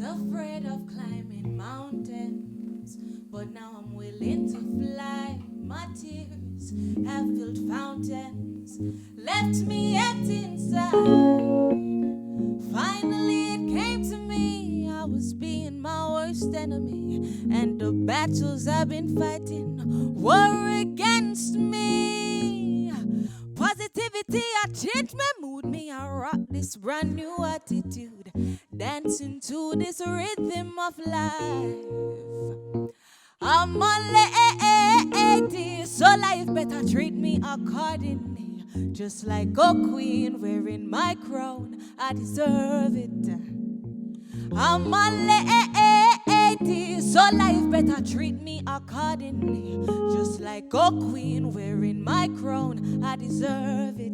Afraid of climbing mountains, but now I'm willing to fly. My tears have filled fountains, left me empty inside. Finally it came to me, I was being my worst enemy, and the battles I've been fighting were against me. Positivity, I changed my mood, me, I rock this brand new attitude, dancing to this rhythm of life. I'm a lady, so life better treat me accordingly. Just like a queen wearing my crown, I deserve it. I'm a lady, so life better treat me accordingly. Just like a queen wearing my crown, I deserve it.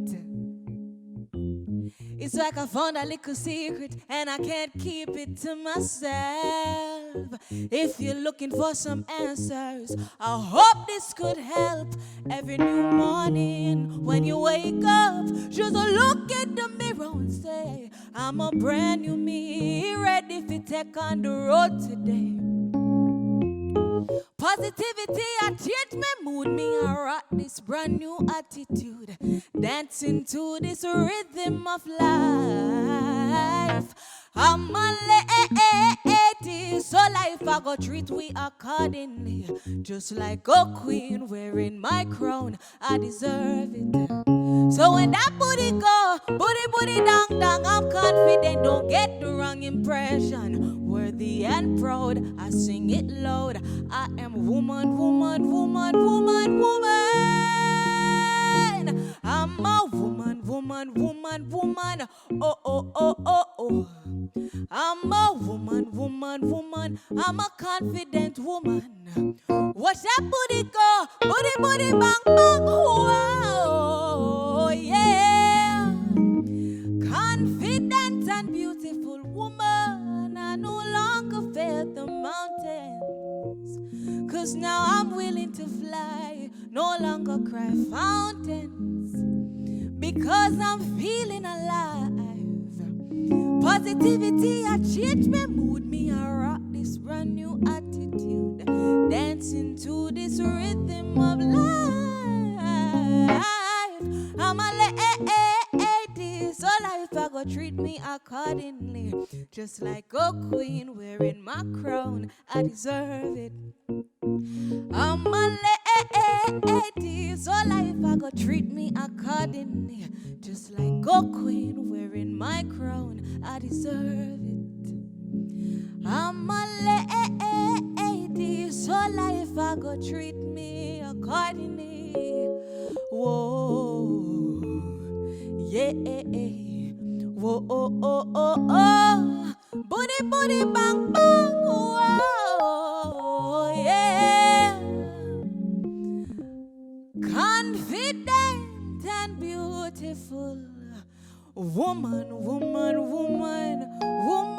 It's like I found a little secret and I can't keep it to myself. If you're looking for some answers, I hope this could help. Every new morning when you wake up, just look in the mirror and say, I'm a brand new me, ready to take on the road today. Positivity, I change my mood, me, I rock this brand new attitude, dancing to this rhythm of life. I'm a lady, so life I go treat we accordingly. Just like a queen wearing my crown, I deserve it. So when that booty go, booty dang dang, I'm confident, don't get the wrong impression. Worthy and proud, I sing it loud. I am woman, woman, woman, woman, woman. I'm a woman, woman, woman, woman. Oh, oh, oh, oh, oh. I'm a woman, woman, woman. I'm a confident woman. Watch that booty go, booty bang bang. Wow, yeah. Confident and beautiful woman. I no longer fear the mountains, 'cause now I'm willing to fly, no longer cry fountains, because I'm feeling alive. Positivity, I change my mood, me, I rock this brand new attitude, dancing to this rhythm of life. I'm a lady, so life I go treat me accordingly. Just like a queen wearing my crown, I deserve it. I'm a lady, so life I go treat me accordingly. Just like a queen wearing my crown, I deserve it. I'm a lady, so life I go treat me accordingly. Whoa, yeah, whoa, oh, oh, oh, oh. Booty bang bang, whoa, yeah. Confident and beautiful woman, woman, woman, woman.